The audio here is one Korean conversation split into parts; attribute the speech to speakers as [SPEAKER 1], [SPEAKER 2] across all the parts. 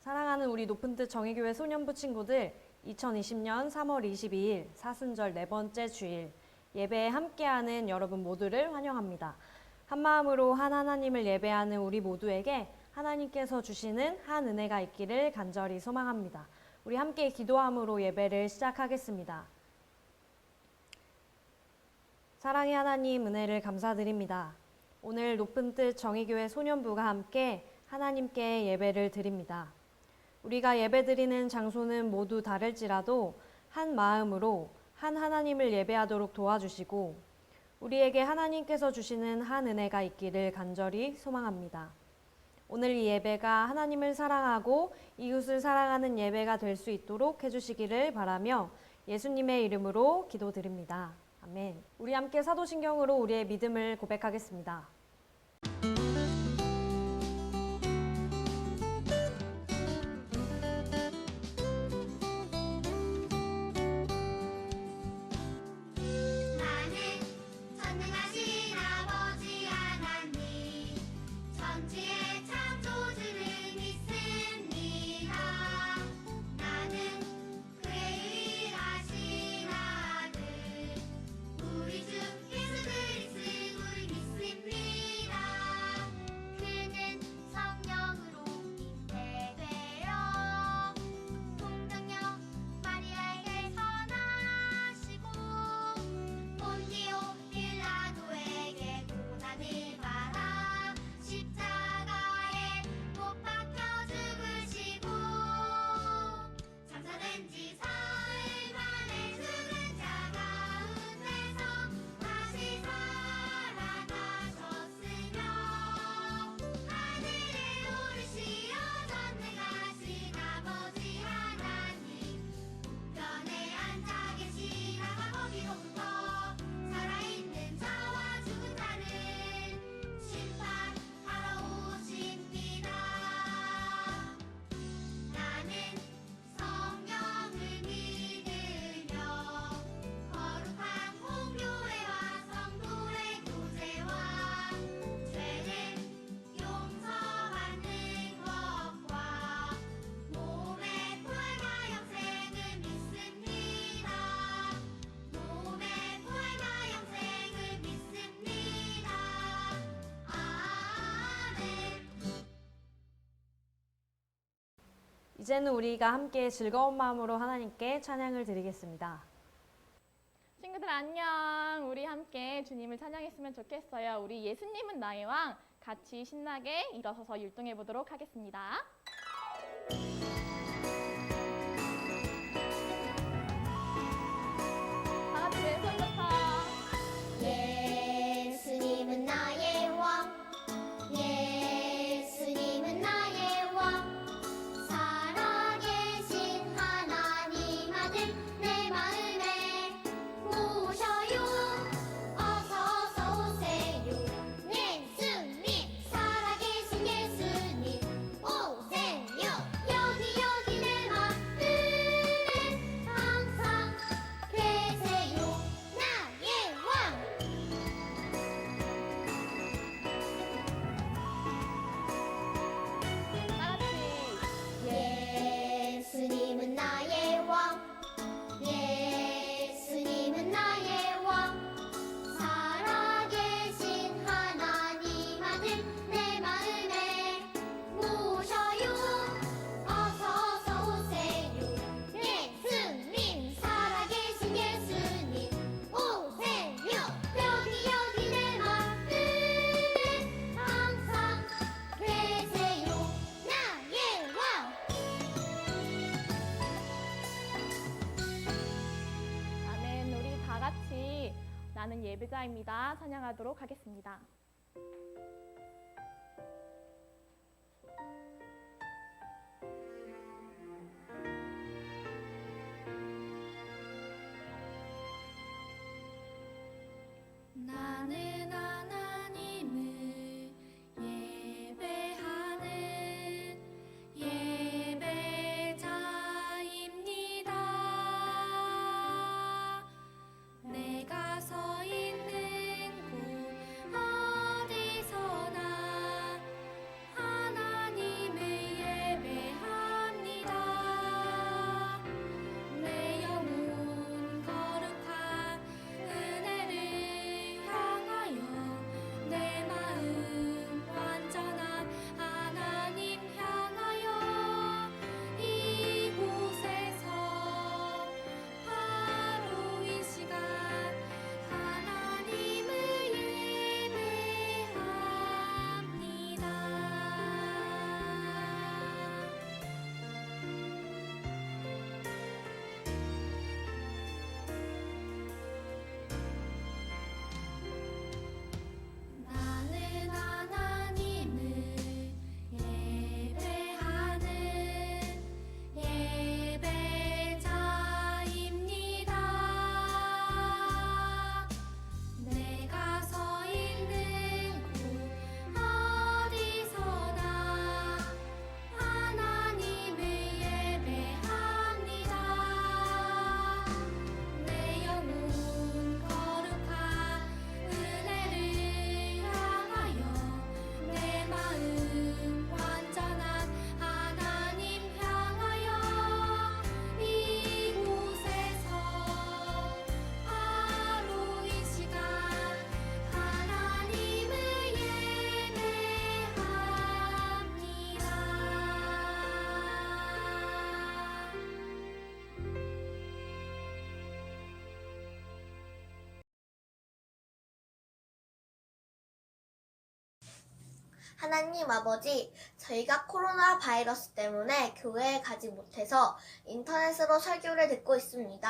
[SPEAKER 1] 사랑하는 우리 높은 뜻 정의교회 소년부 친구들, 2020년 3월 22일 사순절 네 번째 주일 예배에 함께하는 여러분 모두를 환영합니다. 한마음으로 한 하나님을 예배하는 우리 모두에게 하나님께서 주시는 한 은혜가 있기를 간절히 소망합니다. 우리 함께 기도함으로 예배를 시작하겠습니다. 사랑의 하나님, 은혜를 감사드립니다. 오늘 높은 뜻 정의교회 소년부가 함께 하나님께 예배를 드립니다. 우리가 예배드리는 장소는 모두 다를지라도 한 마음으로 한 하나님을 예배하도록 도와주시고 우리에게 하나님께서 주시는 한 은혜가 있기를 간절히 소망합니다. 오늘 이 예배가 하나님을 사랑하고 이웃을 사랑하는 예배가 될 수 있도록 해주시기를 바라며 예수님의 이름으로 기도드립니다. 아멘. 우리 함께 사도신경으로 우리의 믿음을 고백하겠습니다. 이제는 우리가 함께 즐거운 마음으로 하나님께 찬양을 드리겠습니다.
[SPEAKER 2] 친구들 안녕. 우리 함께 주님을 찬양했으면 좋겠어요. 우리 예수님은 나의 왕 같이 신나게 일어서서 율동해 보도록 하겠습니다. 다 같이 왼손부터.
[SPEAKER 3] 예수님은 나의 왕, 예수님은 나의 왕, 살아계신 하나님 아들 내 마음에 모셔요. 어서 오세요. 예수님, 살아계신 예수님 오세요. 여기 내 마음에 항상 계세요. 나의 왕.
[SPEAKER 2] 다 같이.
[SPEAKER 3] 예수님은 나의 왕, 예수님은 나의 왕, 살아계신 하나님 아들 내 마음에 모셔요. 어서 오세요. 예수님, 살아계신 예수님 오세요. 여기 내 마음에 항상 계세요. 나의 왕.
[SPEAKER 2] 아멘. 우리 다 같이 나는 예배자입니다. 찬양하도록 하겠습니다.
[SPEAKER 3] 나는 하나님을 예배하는 예배자입니다. 내가 서 있는 곳
[SPEAKER 4] 하나님 아버지, 저희가 코로나 바이러스 때문에 교회에 가지 못해서 인터넷으로 설교를 듣고 있습니다.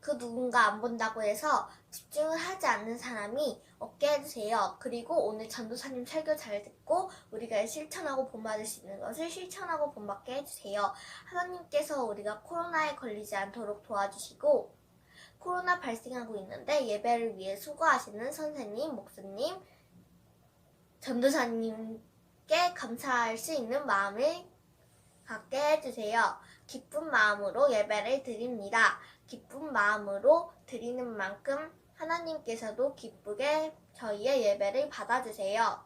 [SPEAKER 4] 그 누군가 안 본다고 해서 집중을 하지 않는 사람이 없게 해주세요. 그리고 오늘 전도사님 설교 잘 듣고 우리가 실천하고 본받을 수 있는 것을 실천하고 본받게 해주세요. 하나님께서 우리가 코로나에 걸리지 않도록 도와주시고 코로나 발생하고 있는데 예배를 위해 수고하시는 선생님, 목사님, 전도사님께 감사할 수 있는 마음을 갖게 해주세요. 기쁜 마음으로 예배를 드립니다. 기쁜 마음으로 드리는 만큼 하나님께서도 기쁘게 저희의 예배를 받아주세요.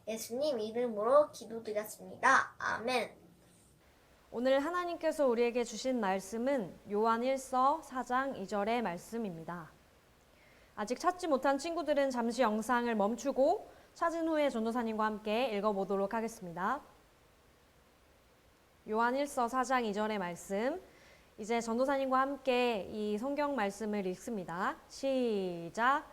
[SPEAKER 4] 예수님 이름으로 기도드렸습니다. 아멘.
[SPEAKER 1] 오늘 하나님께서 우리에게 주신 말씀은 요한 1서 4장 2절의 말씀입니다. 아직 찾지 못한 친구들은 잠시 영상을 멈추고 찾은 후에 전도사님과 함께 읽어보도록 하겠습니다. 요한 1서 4장 2절의 말씀, 이제 전도사님과 함께 이 성경 말씀을 읽습니다. 시작.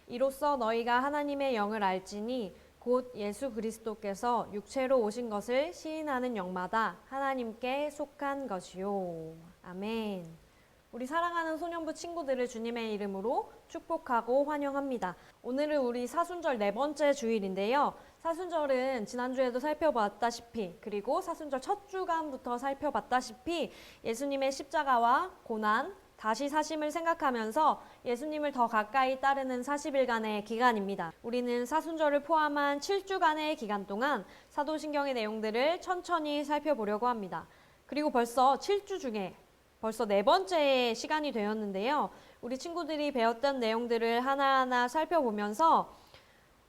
[SPEAKER 1] 이로써 너희가 하나님의 영을 알지니 곧 예수 그리스도께서 육체로 오신 것을 시인하는 영마다 하나님께 속한 것이요. 아멘. 우리 사랑하는 소년부 친구들을 주님의 이름으로 축복하고 환영합니다. 오늘은 우리 사순절 4번째 주일인데요. 사순절은 지난주에도 살펴봤다시피, 그리고 사순절 첫 주간부터 살펴봤다시피 예수님의 십자가와 고난, 다시 사심을 생각하면서 예수님을 더 가까이 따르는 40일간의 기간입니다. 우리는 사순절을 포함한 7주간의 기간 동안 사도신경의 내용들을 천천히 살펴보려고 합니다. 그리고 벌써 7주 중에 벌써 4번째 시간이 되었는데요. 우리 친구들이 배웠던 내용들을 하나하나 살펴보면서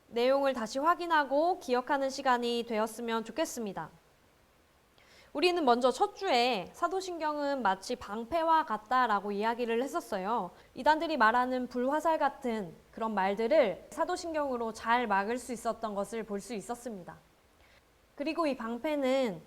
[SPEAKER 1] 내용을 다시 확인하고 기억하는 시간이 되었으면 좋겠습니다. 우리는 먼저 첫 주에 사도신경은 마치 방패와 같다라고 이야기를 했었어요. 이단들이 말하는 불화살 같은 그런 말들을 사도신경으로 잘 막을 수 있었던 것을 볼 수 있었습니다. 그리고 이 방패는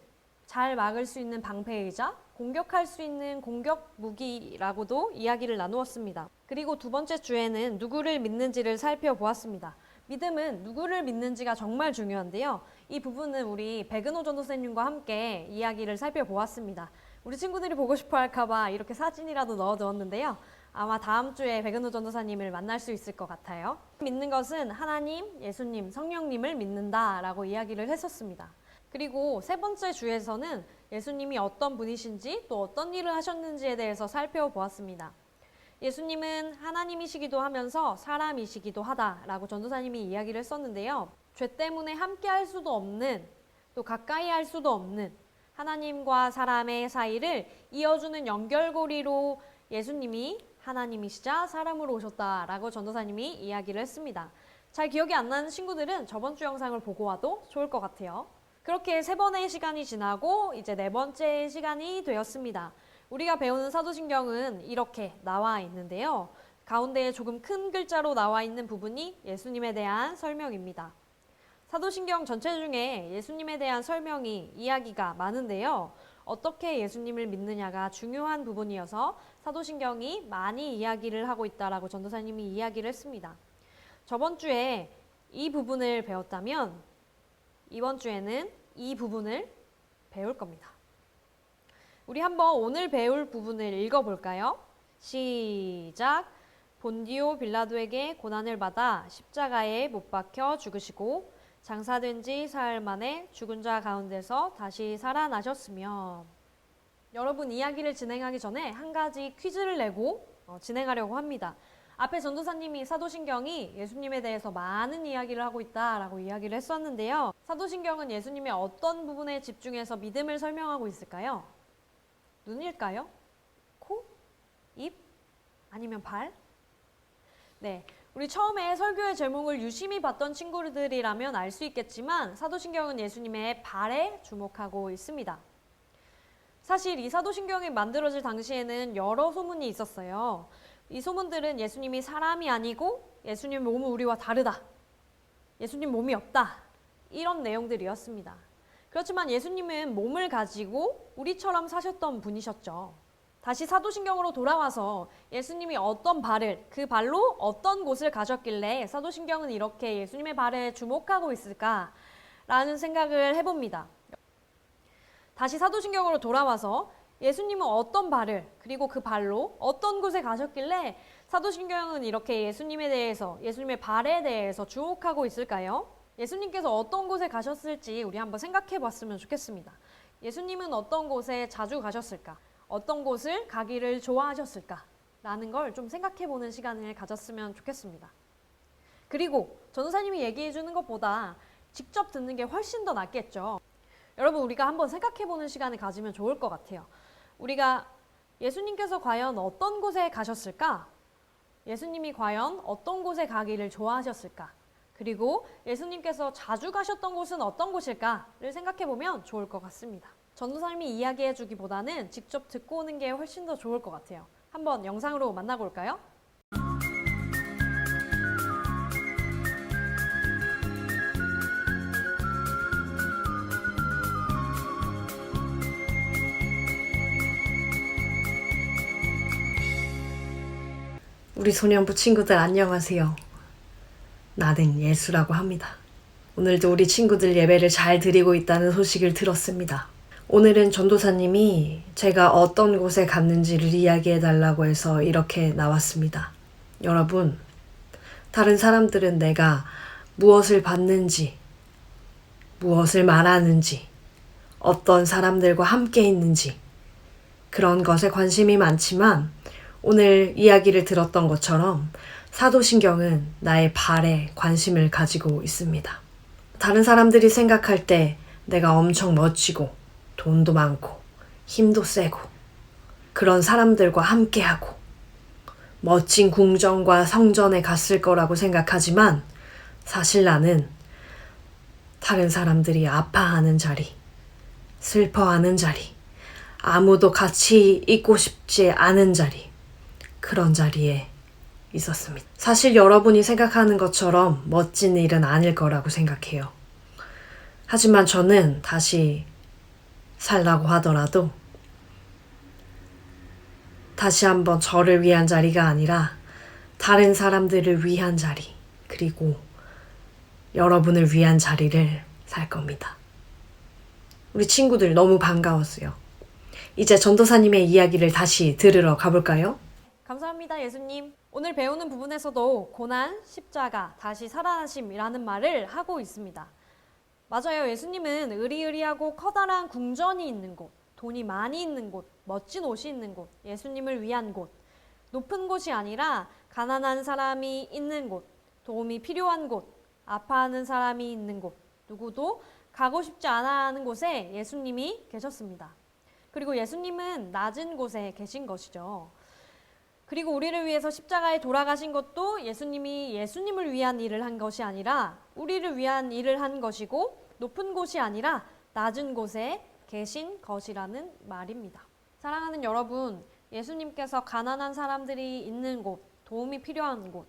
[SPEAKER 1] 잘 막을 수 있는 방패이자 공격할 수 있는 공격 무기라고도 이야기를 나누었습니다. 그리고 2번째 주에는 누구를 믿는지를 살펴보았습니다. 믿음은 누구를 믿는지가 정말 중요한데요. 이 부분은 우리 백은호 전도사님과 함께 이야기를 살펴보았습니다. 우리 친구들이 보고 싶어 할까봐 이렇게 사진이라도 넣어두었는데요. 아마 다음 주에 백은호 전도사님을 만날 수 있을 것 같아요. 믿는 것은 하나님, 예수님, 성령님을 믿는다라고 이야기를 했었습니다. 그리고 3번째 주에서는 예수님이 어떤 분이신지 또 어떤 일을 하셨는지에 대해서 살펴보았습니다. 예수님은 하나님이시기도 하면서 사람이시기도 하다라고 전도사님이 이야기를 했었는데요. 죄 때문에 함께 할 수도 없는, 또 가까이 할 수도 없는 하나님과 사람의 사이를 이어주는 연결고리로 예수님이 하나님이시자 사람으로 오셨다라고 전도사님이 이야기를 했습니다. 잘 기억이 안 나는 친구들은 저번 주 영상을 보고 와도 좋을 것 같아요. 그렇게 3번의 시간이 지나고 이제 4번째 시간이 되었습니다. 우리가 배우는 사도신경은 이렇게 나와 있는데요. 가운데에 조금 큰 글자로 나와 있는 부분이 예수님에 대한 설명입니다. 사도신경 전체 중에 예수님에 대한 설명이 이야기가 많은데요. 어떻게 예수님을 믿느냐가 중요한 부분이어서 사도신경이 많이 이야기를 하고 있다라고 전도사님이 이야기를 했습니다. 저번 주에 이 부분을 배웠다면 이번 주에는 이 부분을 배울 겁니다. 우리 한번 오늘 배울 부분을 읽어볼까요? 시작! 본디오 빌라도에게 고난을 받아 십자가에 못 박혀 죽으시고 장사된 지 사흘 만에 죽은 자 가운데서 다시 살아나셨으며. 여러분, 이야기를 진행하기 전에 한 가지 퀴즈를 내고 진행하려고 합니다. 앞에 전도사님이 사도신경이 예수님에 대해서 많은 이야기를 하고 있다라고 이야기를 했었는데요. 사도신경은 예수님의 어떤 부분에 집중해서 믿음을 설명하고 있을까요? 눈일까요? 코? 입? 아니면 발? 네, 우리 처음에 설교의 제목을 유심히 봤던 친구들이라면 알 수 있겠지만 사도신경은 예수님의 발에 주목하고 있습니다. 사실 이 사도신경이 만들어질 당시에는 여러 소문이 있었어요. 이 소문들은 예수님이 사람이 아니고 예수님 몸은 우리와 다르다, 예수님 몸이 없다, 이런 내용들이었습니다. 그렇지만 예수님은 몸을 가지고 우리처럼 사셨던 분이셨죠. 다시 사도신경으로 돌아와서 예수님이 어떤 발을, 그 발로 어떤 곳을 가셨길래 사도신경은 이렇게 예수님의 발에 주목하고 있을까? 라는 생각을 해봅니다. 다시 사도신경으로 돌아와서 예수님은 어떤 발을, 그리고 그 발로 어떤 곳에 가셨길래 사도신경은 이렇게 예수님에 대해서, 예수님의 발에 대해서 주목하고 있을까요? 예수님께서 어떤 곳에 가셨을지 우리 한번 생각해 봤으면 좋겠습니다. 예수님은 어떤 곳에 자주 가셨을까? 어떤 곳을 가기를 좋아하셨을까? 라는 걸 좀 생각해 보는 시간을 가졌으면 좋겠습니다. 그리고 전도사님이 얘기해 주는 것보다 직접 듣는 게 훨씬 더 낫겠죠. 여러분, 우리가 한번 생각해 보는 시간을 가지면 좋을 것 같아요. 우리가 예수님께서 과연 어떤 곳에 가셨을까? 예수님이 과연 어떤 곳에 가기를 좋아하셨을까? 그리고 예수님께서 자주 가셨던 곳은 어떤 곳일까를 생각해 보면 좋을 것 같습니다. 전도사님이 이야기해 주기보다는 직접 듣고 오는 게 훨씬 더 좋을 것 같아요. 한번 영상으로 만나볼까요?
[SPEAKER 5] 우리 소년부 친구들 안녕하세요. 나는 예수라고 합니다. 오늘도 우리 친구들 예배를 잘 드리고 있다는 소식을 들었습니다. 오늘은 전도사님이 제가 어떤 곳에 갔는지를 이야기해 달라고 해서 이렇게 나왔습니다. 여러분, 다른 사람들은 내가 무엇을 받는지, 무엇을 말하는지, 어떤 사람들과 함께 있는지 그런 것에 관심이 많지만 오늘 이야기를 들었던 것처럼 사도신경은 나의 발에 관심을 가지고 있습니다. 다른 사람들이 생각할 때 내가 엄청 멋지고 돈도 많고 힘도 세고 그런 사람들과 함께하고 멋진 궁정과 성전에 갔을 거라고 생각하지만 사실 나는 다른 사람들이 아파하는 자리, 슬퍼하는 자리, 아무도 같이 있고 싶지 않은 자리, 그런 자리에 있었습니다. 사실 여러분이 생각하는 것처럼 멋진 일은 아닐 거라고 생각해요. 하지만 저는 다시 살라고 하더라도 다시 한번 저를 위한 자리가 아니라 다른 사람들을 위한 자리, 그리고 여러분을 위한 자리를 살 겁니다. 우리 친구들 너무 반가웠어요. 이제 전도사님의 이야기를 다시 들으러 가볼까요?
[SPEAKER 1] 감사합니다, 예수님. 오늘 배우는 부분에서도 고난, 십자가, 다시 살아나심이라는 말을 하고 있습니다. 맞아요. 예수님은 으리으리하고 커다란 궁전이 있는 곳, 돈이 많이 있는 곳, 멋진 옷이 있는 곳, 예수님을 위한 곳, 높은 곳이 아니라 가난한 사람이 있는 곳, 도움이 필요한 곳, 아파하는 사람이 있는 곳, 누구도 가고 싶지 않아 하는 곳에 예수님이 계셨습니다. 그리고 예수님은 낮은 곳에 계신 것이죠. 그리고 우리를 위해서 십자가에 돌아가신 것도 예수님이 예수님을 위한 일을 한 것이 아니라 우리를 위한 일을 한 것이고 높은 곳이 아니라 낮은 곳에 계신 것이라는 말입니다. 사랑하는 여러분, 예수님께서 가난한 사람들이 있는 곳, 도움이 필요한 곳,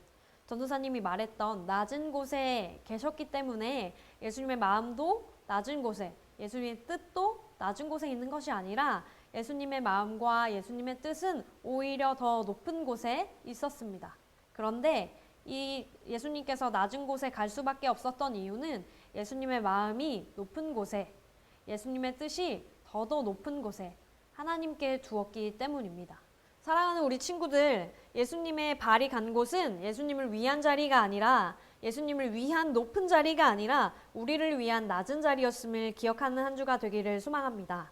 [SPEAKER 1] 전도사님이 말했던 낮은 곳에 계셨기 때문에 예수님의 마음도 낮은 곳에, 예수님의 뜻도 낮은 곳에 있는 것이 아니라 예수님의 마음과 예수님의 뜻은 오히려 더 높은 곳에 있었습니다. 그런데 이 예수님께서 낮은 곳에 갈 수밖에 없었던 이유는 예수님의 마음이 높은 곳에, 예수님의 뜻이 더더 높은 곳에 하나님께 두었기 때문입니다. 사랑하는 우리 친구들, 예수님의 발이 간 곳은 예수님을 위한 자리가 아니라 예수님을 위한 높은 자리가 아니라 우리를 위한 낮은 자리였음을 기억하는 한 주가 되기를 소망합니다.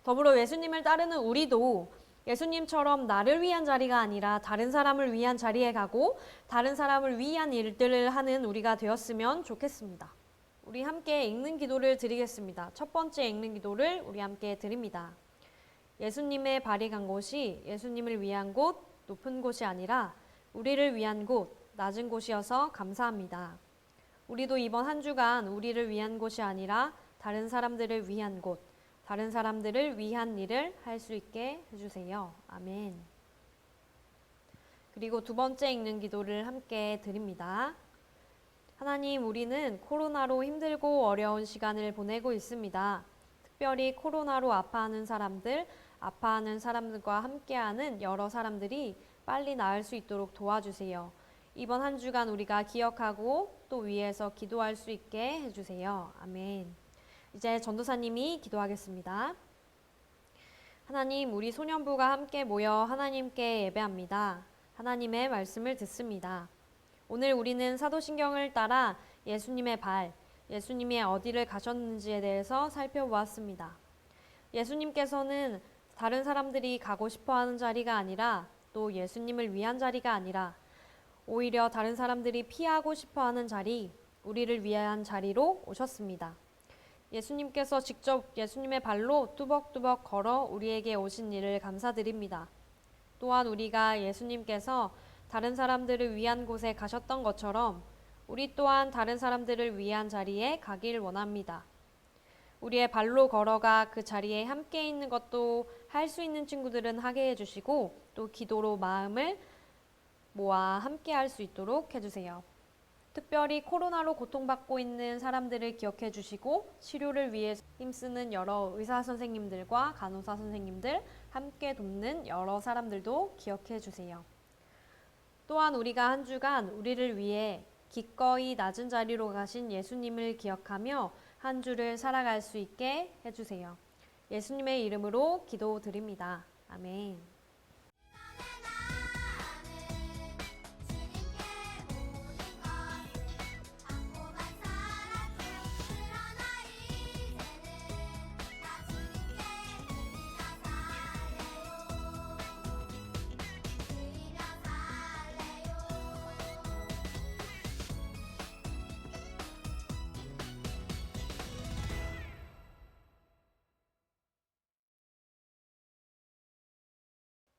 [SPEAKER 1] 더불어 예수님을 따르는 우리도 예수님처럼 나를 위한 자리가 아니라 다른 사람을 위한 자리에 가고 다른 사람을 위한 일들을 하는 우리가 되었으면 좋겠습니다. 우리 함께 읽는 기도를 드리겠습니다. 첫 번째 읽는 기도를 우리 함께 드립니다. 예수님의 발이 간 곳이 예수님을 위한 곳, 높은 곳이 아니라 우리를 위한 곳, 낮은 곳이어서 감사합니다. 우리도 이번 한 주간 우리를 위한 곳이 아니라 다른 사람들을 위한 곳, 다른 사람들을 위한 일을 할 수 있게 해주세요. 아멘. 그리고 두 번째 읽는 기도를 함께 드립니다. 하나님, 우리는 코로나로 힘들고 어려운 시간을 보내고 있습니다. 특별히 코로나로 아파하는 사람들과 함께하는 여러 사람들이 빨리 나을 수 있도록 도와주세요. 이번 한 주간 우리가 기억하고 또 위에서 기도할 수 있게 해주세요. 아멘. 이제 전도사님이 기도하겠습니다. 하나님, 우리 소년부가 함께 모여 하나님께 예배합니다. 하나님의 말씀을 듣습니다. 오늘 우리는 사도신경을 따라 예수님의 발, 예수님이 어디를 가셨는지에 대해서 살펴보았습니다. 예수님께서는 다른 사람들이 가고 싶어하는 자리가 아니라 또 예수님을 위한 자리가 아니라 오히려 다른 사람들이 피하고 싶어하는 자리, 우리를 위한 자리로 오셨습니다. 예수님께서 직접 예수님의 발로 뚜벅뚜벅 걸어 우리에게 오신 일을 감사드립니다. 또한 우리가 예수님께서 다른 사람들을 위한 곳에 가셨던 것처럼 우리 또한 다른 사람들을 위한 자리에 가길 원합니다. 우리의 발로 걸어가 그 자리에 함께 있는 것도 할 수 있는 친구들은 하게 해주시고 또 기도로 마음을 모아 함께 할 수 있도록 해주세요. 특별히 코로나로 고통받고 있는 사람들을 기억해 주시고 치료를 위해 힘쓰는 여러 의사 선생님들과 간호사 선생님들, 함께 돕는 여러 사람들도 기억해 주세요. 또한 우리가 한 주간 우리를 위해 기꺼이 낮은 자리로 가신 예수님을 기억하며 한 주를 살아갈 수 있게 해주세요. 예수님의 이름으로 기도드립니다. 아멘.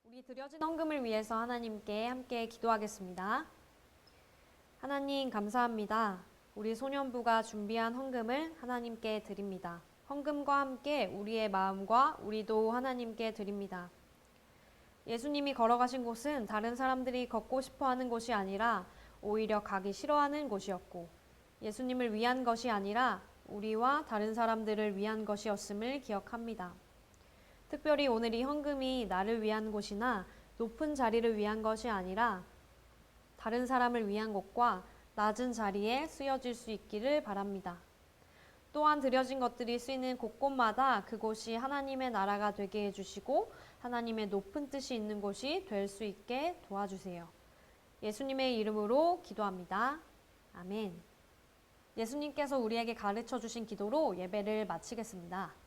[SPEAKER 1] 우리 드려진 헌금을 위해서 하나님께 함께 기도하겠습니다. 하나님 감사합니다. 우리 소년부가 준비한 헌금을 하나님께 드립니다. 헌금과 함께 우리의 마음과 우리도 하나님께 드립니다. 예수님이 걸어가신 곳은 다른 사람들이 걷고 싶어하는 곳이 아니라 오히려 가기 싫어하는 곳이었고 예수님을 위한 것이 아니라 우리와 다른 사람들을 위한 것이었음을 기억합니다. 특별히 오늘 이 헌금이 나를 위한 곳이나 높은 자리를 위한 것이 아니라 다른 사람을 위한 곳과 낮은 자리에 쓰여질 수 있기를 바랍니다. 또한 드려진 것들이 쓰이는 곳곳마다 그곳이 하나님의 나라가 되게 해주시고 하나님의 높은 뜻이 있는 곳이 될 수 있게 도와주세요. 예수님의 이름으로 기도합니다. 아멘. 예수님께서 우리에게 가르쳐 주신 기도로 예배를 마치겠습니다.